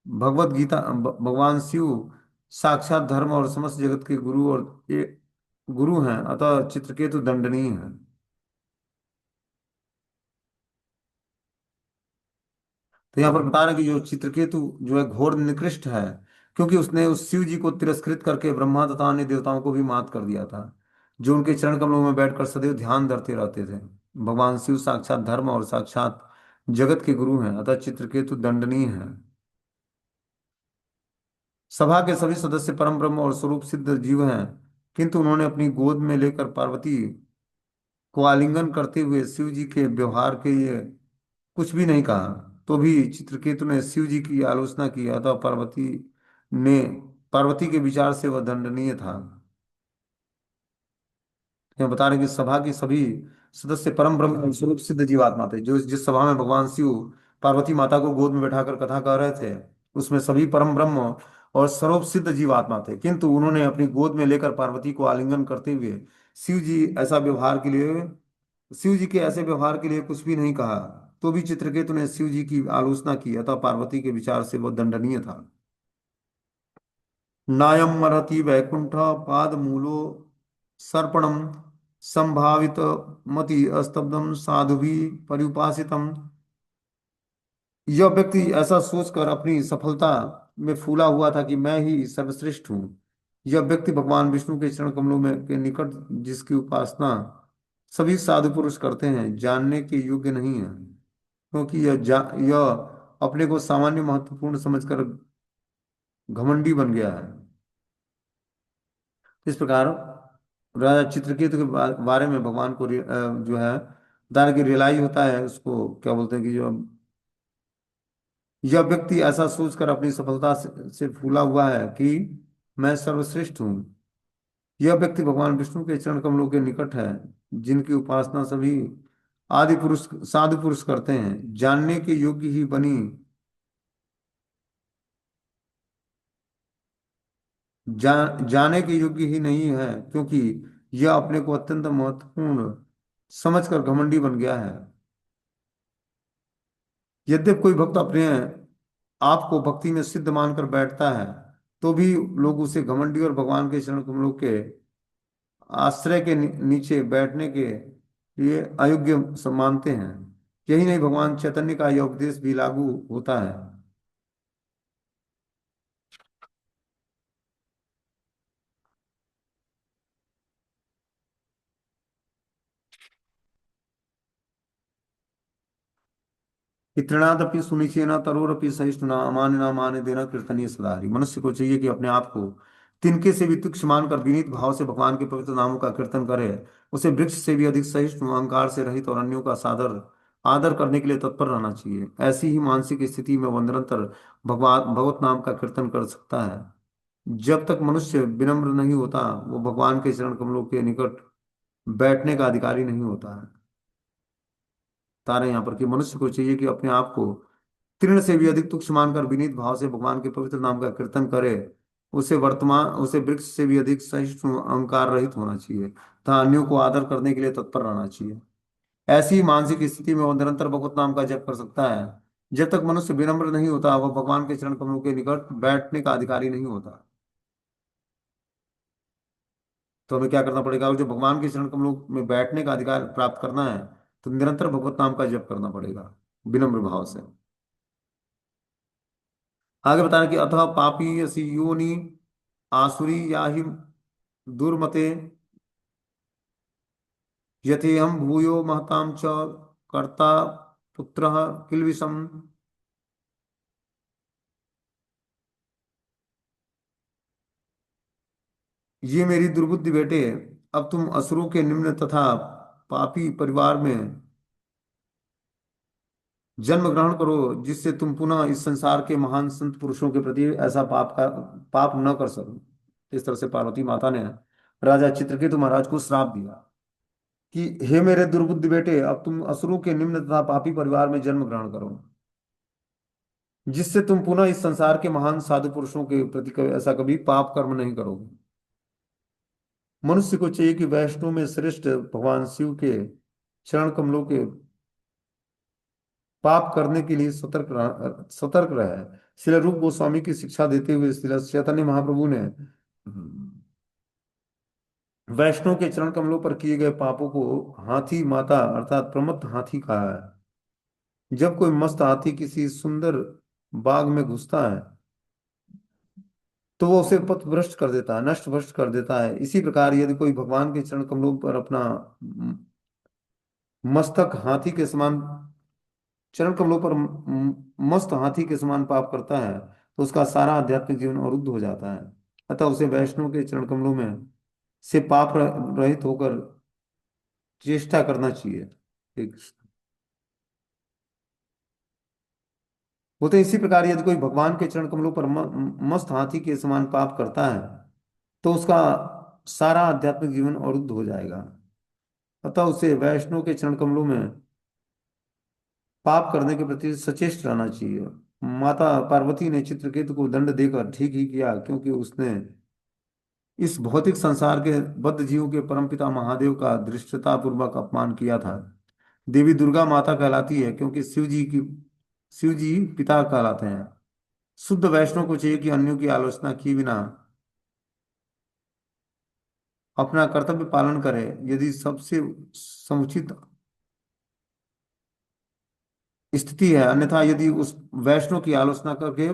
भगवत गीता भगवान शिव साक्षात धर्म और समस्त जगत के गुरु और गुरु हैं, अतः चित्रकेतु दंडनीय है। तो यहाँ पर बता रहे हैं कि जो चित्रकेतु जो है घोर निकृष्ट है, क्योंकि उसने उस शिव जी को तिरस्कृत करके ब्रह्मा तथा अन्य देवताओं को भी मात कर दिया था, जो उनके चरण कमलों में बैठकर सदैव ध्यान धरते रहते थे। भगवान शिव साक्षात धर्म और साक्षात जगत के गुरु हैं, अतः चित्रकेतु दंडनीय है। सभा के सभी सदस्य परम ब्रह्म और स्वरूप सिद्ध जीव हैं, किंतु उन्होंने अपनी गोद में लेकर पार्वती को आलिंगन करते हुए शिव जी के व्यवहार के लिए कुछ भी नहीं कहा। तो भी चित्रकेतु ने शिव जी की आलोचना की, अतः ने पार्वती के विचार से वह दंडनीय था। यह बता रहे कि सभा के सभी सदस्य परम ब्रह्म स्वरूप सिद्ध जीवात्मा थे। जो जिस सभा में भगवान शिव पार्वती माता को गोद में बैठाकर कथा कह रहे थे, उसमें सभी परम ब्रह्म और स्वरूप सिद्ध जीवात्मा थे, किंतु उन्होंने अपनी गोद में लेकर पार्वती को आलिंगन करते हुए शिव जी ऐसा व्यवहार के लिए शिव जी के ऐसे व्यवहार के लिए कुछ भी नहीं कहा। तो भी चित्रकेतु ने शिव जी की आलोचना की, अतः पार्वती के विचार से वह दंडनीय था। नायम मरति वैकुंठ पाद मूलो सर्पणम संभावित मति अस्तब्धम साधु भी पर्युपासितम। यह व्यक्ति ऐसा सोचकर अपनी सफलता में फूला हुआ था कि मैं ही सर्वश्रेष्ठ हूँ। यह व्यक्ति भगवान विष्णु के चरण कमलों में के निकट, जिसकी उपासना सभी साधु पुरुष करते हैं, जानने के योग्य नहीं है, क्योंकि यह अपने को सामान्य महत्वपूर्ण समझकर घमंडी बन गया है। इस प्रकार राजा चित्रकेतु के बारे में भगवान को जो है दार की रियलाइज होता है, उसको क्या बोलते हैं कि जो यह व्यक्ति ऐसा सोचकर अपनी सफलता से फूला हुआ है कि मैं सर्वश्रेष्ठ हूँ। यह व्यक्ति भगवान विष्णु के चरण कमलों के निकट है, जिनकी उपासना सभी आदि पुरुष साधु पुरुष करते हैं, जानने के योग्य ही बनी जाने के योग्य ही नहीं है, क्योंकि यह अपने को अत्यंत महत्वपूर्ण समझकर घमंडी बन गया है। यद्यपि कोई भक्त अपने आप को भक्ति में सिद्ध मानकर बैठता है, तो भी लोग उसे घमंडी और भगवान के चरण कमलों के आश्रय के नीचे बैठने के लिए अयोग्य मानते हैं। यही नहीं, भगवान चैतन्य का यह उपदेश भी लागू होता है। कि तृणादपि सुनिचेन तरोरपि सहिष्णुना अमानिना माने देना कीर्तनीय सदाहरि। मनुष्य को चाहिए कि अपने आप को तिनके से भी तुच्छ मानकर विनीत भाव से भगवान के पवित्र नामों का कीर्तन करे। उसे वृक्ष से भी अधिक सहिष्णु, अहंकार से रहित और अन्यों का सादर आदर करने के लिए तत्पर रहना चाहिए। ऐसी ही मानसिक स्थिति में वह निरंतर भगवान भगवत नाम का कीर्तन कर सकता है। जब तक मनुष्य विनम्र नहीं होता, वो भगवान के चरण कमलों के निकट बैठने का अधिकारी नहीं होता है। तारे यहाँ पर कि मनुष्य को चाहिए कि अपने आप को तृण से भी अधिक तुच्छ मानकर विनीत भाव से भगवान के पवित्र नाम का कीर्तन करे। उसे वृक्ष से भी अधिक सहिष्णु, अहंकार रहित होना चाहिए तथा अन्यों को आदर करने के लिए तत्पर रहना चाहिए। ऐसी मानसिक स्थिति में वह निरंतर भगवत नाम का जप कर सकता है। जब तक मनुष्य विनम्र नहीं होता, वह भगवान के चरण कमलों के निकट बैठने का अधिकारी नहीं होता। तो हमें क्या करना पड़ेगा? जो भगवान के चरण कमलों में बैठने का अधिकार प्राप्त करना है, तो निरंतर भगवत नाम का जप करना पड़ेगा विनम्र भाव से। आगे बताना कि अथवा पापी यसी योनि आसुरी या ही दुर्मते यथेहम भूयो महताम च कर्ता पुत्र किल्विषम। ये मेरी दुर्बुद्धि बेटे, अब तुम असुरों के निम्न तथा पापी परिवार में जन्म ग्रहण करो, जिससे तुम पुनः इस संसार के महान संत पुरुषों के प्रति ऐसा पाप न कर सको। इस तरह से पार्वती माता ने राजा चित्रकेतु महाराज को श्राप दिया कि हे मेरे दुर्बुद्धि बेटे, अब तुम असुरों के निम्न तथा पापी परिवार में जन्म ग्रहण करो, जिससे तुम पुनः इस संसार के महान साधु पुरुषों के प्रति ऐसा कभी पाप कर्म नहीं करोगे। मनुष्य को चाहिए कि वैष्णव में श्रेष्ठ भगवान शिव के चरण कमलों के पाप करने के लिए सतर्क रहे। श्री रूप गोस्वामी की शिक्षा देते हुए श्री चैतन्य महाप्रभु ने वैष्णव के चरण कमलों पर किए गए पापों को हाथी माता अर्थात प्रमत्त हाथी कहा है। जब कोई मस्त हाथी किसी सुंदर बाग में घुसता है, तो वो उसे पथ भ्रष्ट कर देता है, नष्ट भ्रष्ट कर देता है। इसी प्रकार यदि कोई भगवान के चरण कमलों पर अपना मस्तक हाथी के समान चरण कमलों पर मस्त हाथी के समान पाप करता है, तो उसका सारा आध्यात्मिक जीवन अवरुद्ध हो जाता है। अतः उसे वैष्णव के चरण कमलों में से पाप रहित होकर चेष्टा करना चाहिए। एक बोलते हैं, इसी प्रकार यदि कोई भगवान के चरण कमलों पर मस्त हाथी के समान पाप करता है, तो उसका सारा आध्यात्मिक जीवन अवरुद्ध हो जाएगा। अतः उसे वैष्णव के चरण कमलों में पाप करने के प्रति सचेष्ट रहना चाहिए। माता पार्वती ने चित्रकेतु को दंड देकर ठीक ही किया, क्योंकि उसने इस भौतिक संसार के बद्ध जीवों के परमपिता महादेव का धृष्टता पूर्वक अपमान किया था। देवी दुर्गा माता कहलाती है क्योंकि शिव जी पिता कहलाते हैं। शुद्ध वैष्णव को चाहिए कि अन्यों की आलोचना किए बिना अपना कर्तव्य पालन करे। यदि सबसे समुचित स्थिति है, अन्यथा यदि उस वैष्णव की आलोचना करके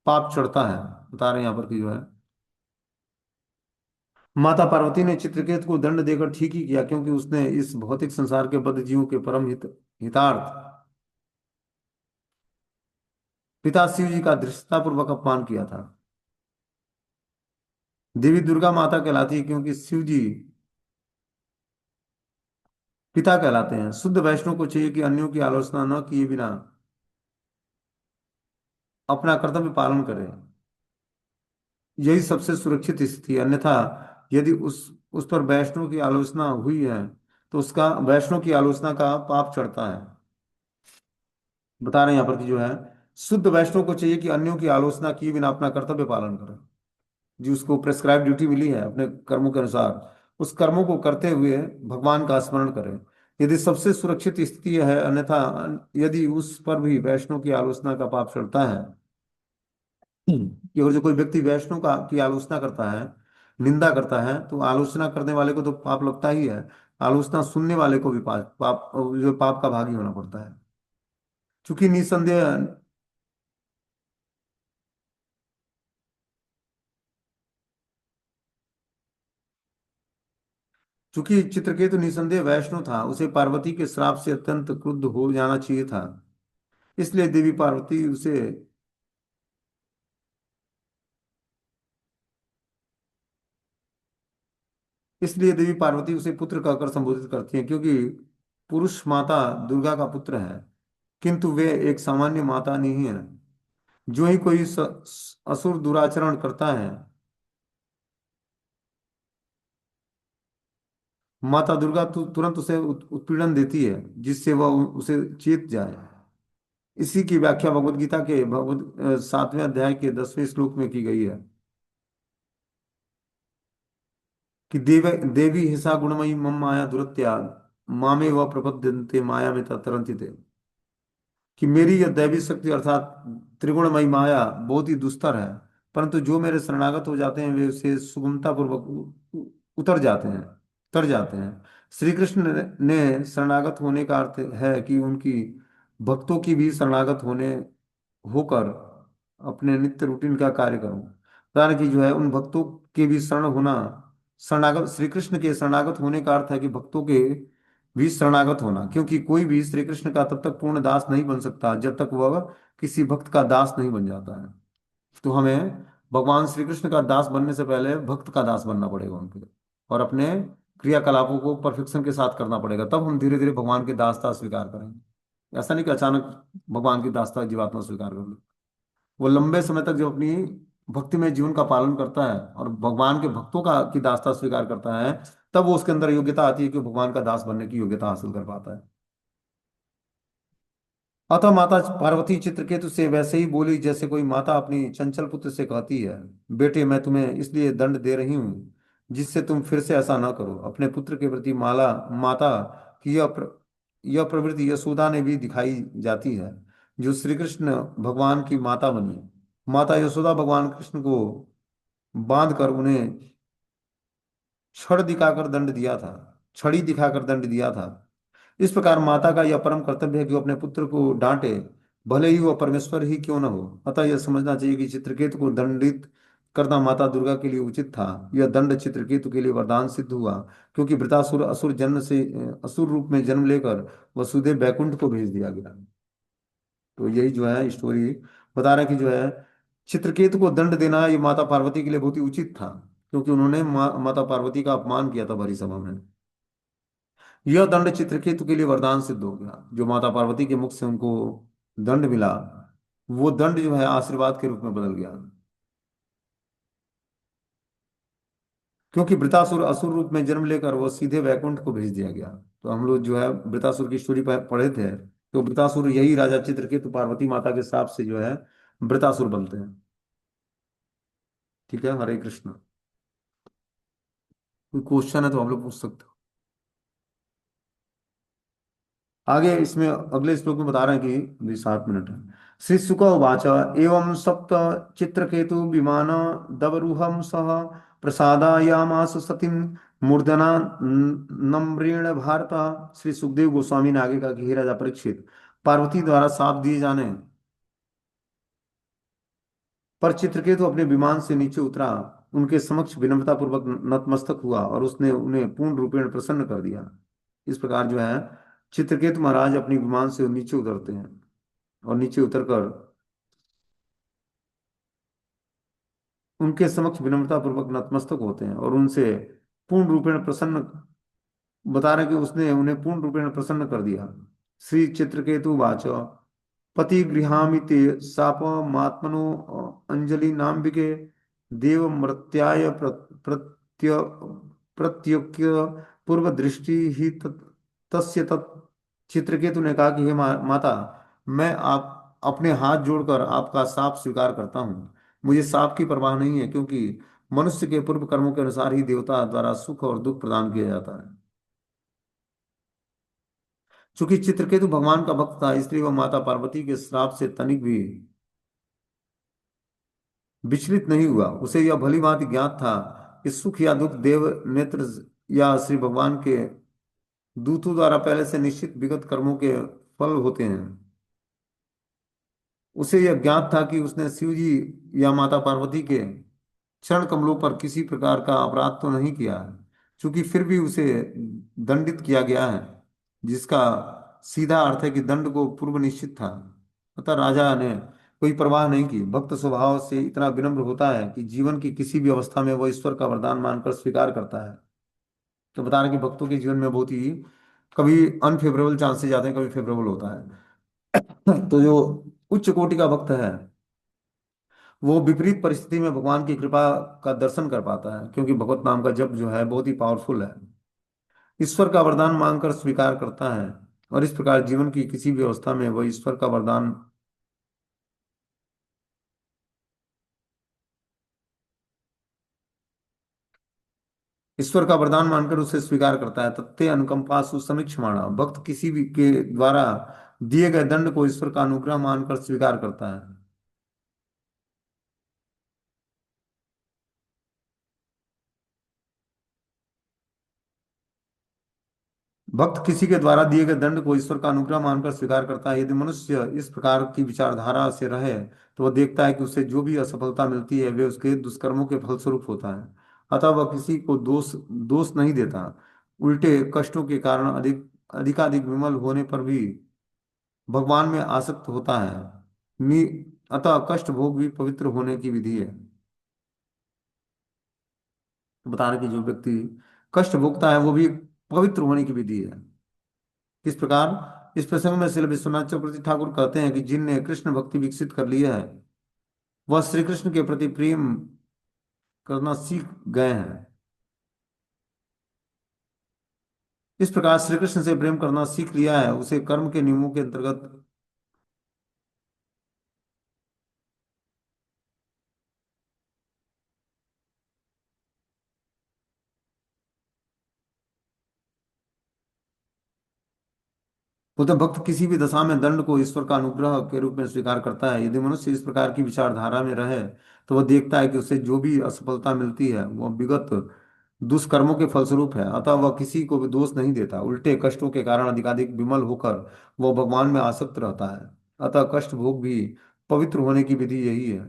पाप चढ़ता है। बता रहे हैं यहाँ पर कि जो है, माता पार्वती ने चित्रकेतु को दंड देकर ठीक ही किया, क्योंकि उसने इस भौतिक संसार के बद्ध जीवों के परम हितार्थ पिता शिव जी का धृष्टतापूर्वक अपमान किया था। देवी दुर्गा माता कहलाती है क्योंकि शिव जी पिता कहलाते हैं। शुद्ध वैष्णव को चाहिए कि अन्यों की आलोचना न किए बिना अपना कर्तव्य पालन करे। यही सबसे सुरक्षित स्थिति है। अन्यथा यदि उस पर वैष्णव की आलोचना हुई है, तो उसका वैष्णव की आलोचना का पाप चढ़ता है। बता रहे हैं यहाँ पर कि जो है, शुद्ध वैष्णव को चाहिए कि अन्यों की आलोचना किए बिना अपना कर्तव्य पालन करे। जो उसको प्रेस्क्राइब ड्यूटी मिली है अपने कर्मों के अनुसार, उस कर्मों को करते हुए भगवान का स्मरण करें। यदि सबसे सुरक्षित स्थिति है। अन्यथा यदि उस पर भी वैष्णव की आलोचना का पाप चढ़ता है, कि और जो कोई व्यक्ति वैष्णव का की आलोचना करता है, निंदा करता है, तो आलोचना करने वाले को तो पाप लगता ही है, आलोचना सुनने वाले को भी पाप जो पाप का भागी होना पड़ता है। चूंकि निसंदेह चूंकि चित्रकेतु निसंदेह वैष्णव था, उसे पार्वती के श्राप से अत्यंत क्रुद्ध हो जाना चाहिए था। इसलिए देवी पार्वती उसे इसलिए देवी पार्वती उसे पुत्र कहकर संबोधित करती हैं, क्योंकि पुरुष माता दुर्गा का पुत्र है, किंतु वे एक सामान्य माता नहीं है। जो ही कोई असुर दुराचरण करता है, माता दुर्गा तुरंत उसे उत्पीड़न देती है, जिससे वह उसे चेत जाए। इसी की व्याख्या भगवत गीता के 7वें अध्याय के 10वें श्लोक में की गई है कि देवी हिसा गुणमयी मम माया दुरत्या मामे व प्रपद्यन्ते माया में तरंति। कि मेरी यह दैवी शक्ति अर्थात त्रिगुणमयी माया बहुत ही दुस्तर है, परंतु जो मेरे शरणागत हो जाते हैं वे उसे सुगमता पूर्वक उतर जाते हैं उतर जाते हैं। श्री कृष्ण ने शरणागत होने का अर्थ है कि उनकी भक्तों की भी शरणागत होने होकर अपने नित्य रूटीन का कार्य करूं। कारण कि जो है, उन भक्तों के भी शरण होना, शरणागत श्री कृष्ण के शरणागत होने का अर्थ है कि भक्तों के भी शरणागत होना, क्योंकि कोई भी श्री कृष्ण का तब तक पूर्ण दास नहीं बन सकता जब तक वह किसी भक्त का दास नहीं बन जाता है। तो हमें भगवान श्री कृष्ण का दास बनने से पहले भक्त का दास बनना पड़ेगा उनके, और अपने क्रियाकलापों को परफेक्शन के साथ करना पड़ेगा, तब हम धीरे धीरे भगवान की दासता स्वीकार करेंगे। ऐसा नहीं कि अचानक भगवान की दासता जीवात्मा स्वीकार कर ले। वो लंबे समय तक जब अपनी भक्ति में जीवन का पालन करता है और भगवान के भक्तों का की दासता स्वीकार करता है, तब वो उसके अंदर योग्यता आती है कि वो भगवान का दास बनने की योग्यता हासिल कर पाता है। अतः माता पार्वती चित्रकेतु से वैसे ही बोली जैसे कोई माता अपनी चंचल पुत्र से कहती है, बेटे मैं तुम्हें इसलिए दंड दे रही हूँ जिससे तुम फिर से ऐसा ना करो। अपने पुत्र के प्रति माला माता की यह प्रवृत्ति यशोदा ने भी दिखाई जाती है, जो श्री कृष्ण भगवान की माता बनी। माता यशोदा भगवान कृष्ण को बांध कर उन्हें छड़ी दिखाकर दंड दिया था। इस प्रकार माता का यह परम कर्तव्य है कि वो अपने पुत्र को डांटे, भले ही वह परमेश्वर ही क्यों न हो। अतः यह समझना चाहिए कि चित्रकेतु को दंडित करना माता दुर्गा के लिए उचित था। यह दंड चित्रकेतु के लिए वरदान सिद्ध हुआ, क्योंकि वृतासुर असुर रूप में जन्म लेकर वसुदेव बैकुंठ को भेज दिया गया। तो यही जो है स्टोरी बता रहा है कि जो है, चित्रकेतु को दंड देना ये माता पार्वती के लिए बहुत ही उचित था, क्योंकि उन्होंने माता पार्वती का अपमान किया था भरी सभा में। यह दंड चित्रकेतु के लिए वरदान सिद्ध हो गया। जो माता पार्वती के मुख से उनको दंड मिला, वो दंड जो है आशीर्वाद के रूप में बदल गया। क्योंकि वृतासुर असुर रूप में जन्म लेकर वो सीधे वैकुंठ को भेज दिया गया। तो हम लोग जो है वृतासुर की स्टोरी पढ़े थे, तो वृतासुर यही राजा चित्रकेतु पार्वती माता के श्राप से जो है वृतासुर बनते हैं। ठीक है, हरे कृष्ण। कोई क्वेश्चन है तो हम लोग पूछ सकते हो। आगे इसमें अगले श्लोक में बता रहे हैं कि अभी 7 मिनट है। श्री शुक उवाच एवं सप्त चित्रकेतु विमान दवरुहम सह प्रसादायामास सतीं मूर्धना नम्रेण भारत। श्री सुखदेव गोस्वामी ने आगे कहा कि हे राजा परीक्षित, पार्वती द्वारा शाप दिए जाने पर चित्रकेतु अपने विमान से नीचे उतरा, उनके समक्ष विनम्रता पूर्वक नतमस्तक हुआ और उसने उन्हें पूर्ण रूपेण प्रसन्न कर दिया। इस प्रकार जो है चित्रकेतु महाराज अपनी विमान से नीचे उतरते हैं और नीचे उतरकर उनके समक्ष विनम्रता पूर्वक नतमस्तक होते हैं और उनसे पूर्ण रूपेण प्रसन्न, बता रहे कि उसने उन्हें पूर्ण रूपेण प्रसन्न कर दिया। श्री चित्रकेतु वाच पति गृहामि ते शापमात्मनो अंजलि नाम्बिके देव मर्त्याय प्रत्य प्रत्युक्य पूर्व दृष्टि ही तस्य तत्। चित्रकेतु ने कहा कि हे माता, मैं आप अपने हाथ जोड़कर आपका शाप स्वीकार करता हूँ। मुझे शाप की परवाह नहीं है, क्योंकि मनुष्य के पूर्व कर्मों के अनुसार ही देवता द्वारा सुख और दुख प्रदान किया जाता है। चूंकि चित्रकेतु भगवान का भक्त था, इसलिए वह माता पार्वती के श्राप से तनिक भी विचलित नहीं हुआ। उसे यह भली भांति ज्ञात था कि सुख या दुख देव नेत्र या श्री भगवान के दूतों द्वारा पहले से निश्चित विगत कर्मों के फल होते हैं। उसे यह ज्ञात था कि उसने शिव जी या माता पार्वती के चरण कमलों पर किसी प्रकार का अपराध तो नहीं किया है, क्योंकि फिर भी उसे दंडित किया गया है, जिसका सीधा अर्थ है कि दंड को पूर्व निश्चित था। अतः राजा ने कोई परवाह नहीं की। भक्त स्वभाव से इतना विनम्र होता है कि जीवन की किसी भी अवस्था में वह ईश्वर का वरदान मानकर स्वीकार करता है। तो बता रहे कि भक्तों के जीवन में बहुत ही कभी अनफेवरेबल चांसेस आते हैं, कभी फेवरेबल होता है। तो जो उच्च कोटि का भक्त है, वो विपरीत परिस्थिति में भगवान की कृपा का दर्शन कर पाता है, क्योंकि भगवत नाम का जप जो है बहुत ही पावरफुल है। ईश्वर का वरदान मांगकर स्वीकार करता है, और इस प्रकार जीवन की किसी भी अवस्था में वह ईश्वर का वरदान मानकर उसे स्वीकार करता है। तत्ते अनुकंपा सुसमीक्षमाणा, भक्त किसी भी के द्वारा दिए गए दंड को ईश्वर का अनुग्रह मानकर स्वीकार करता है। भक्त किसी के द्वारा दिए गए दंड को ईश्वर का अनुग्रह मानकर स्वीकार करता है। यदि मनुष्य इस प्रकार की विचारधारा से रहे, तो वह देखता है कि उसे जो भी असफलता मिलती है वे उसके दुष्कर्मों के फलस्वरूप होता है। अतः वह किसी को दोष दोष नहीं देता, उल्टे कष्टों के कारण अधिकाधिक विमल होने पर भी भगवान में आसक्त होता है। नि अतः कष्ट भोग भी पवित्र होने की विधि है। तो बता रहे कि जो व्यक्ति कष्ट भोगता है वो भी पवित्र होने की विधि है। किस प्रकार? इस प्रसंग में श्री विश्वनाथ चक्रवर्ती ठाकुर कहते हैं कि जिनने कृष्ण भक्ति विकसित कर लिया है, वह श्री कृष्ण के प्रति प्रेम करना सीख गए हैं। इस प्रकार श्री कृष्ण से प्रेम करना सीख लिया है, उसे कर्म के नियमों के अंतर्गत बुद्ध भक्त किसी भी दशा में दंड को ईश्वर का अनुग्रह के रूप में स्वीकार करता है। यदि मनुष्य इस प्रकार की विचारधारा में रहे, तो वह देखता है कि उसे जो भी असफलता मिलती है वह विगत दुष्कर्मों के फलस्वरूप है। अतः वह किसी को भी दोष नहीं देता, उल्टे कष्टों के कारण अधिकाधिक विमल होकर वह भगवान में आसक्त रहता है। अतः कष्ट भोग भी पवित्र होने की विधि यही है।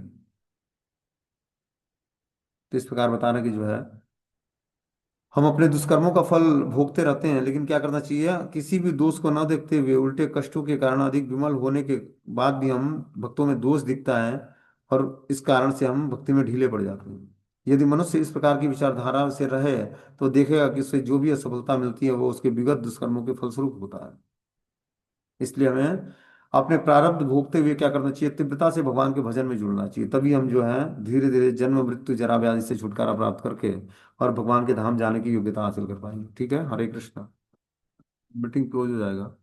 तो इस प्रकार बताने की जो है हम अपने दुष्कर्मों का फल भोगते रहते हैं, लेकिन क्या करना चाहिए? किसी भी दोष को न देखते हुए उल्टे कष्टों के कारण अधिक विमल होने के बाद भी हम भक्तों में दोष दिखता है, और इस कारण से हम भक्ति में ढीले पड़ जाते हैं। यदि मनुष्य इस प्रकार की विचारधारा से रहे, तो देखेगा कि उससे जो भी असफलता मिलती है वो उसके विगत दुष्कर्मों के फलस्वरूप होता है। इसलिए हमें अपने प्रारब्ध भोगते हुए क्या करना चाहिए, तीव्रता से भगवान के भजन में जुड़ना चाहिए। तभी हम जो है धीरे धीरे जन्म मृत्यु जरा व्याधि से छुटकारा प्राप्त करके और भगवान के धाम जाने की योग्यता हासिल कर पाएंगे। ठीक है, हरे कृष्णा। मीटिंग क्लोज हो जाएगा।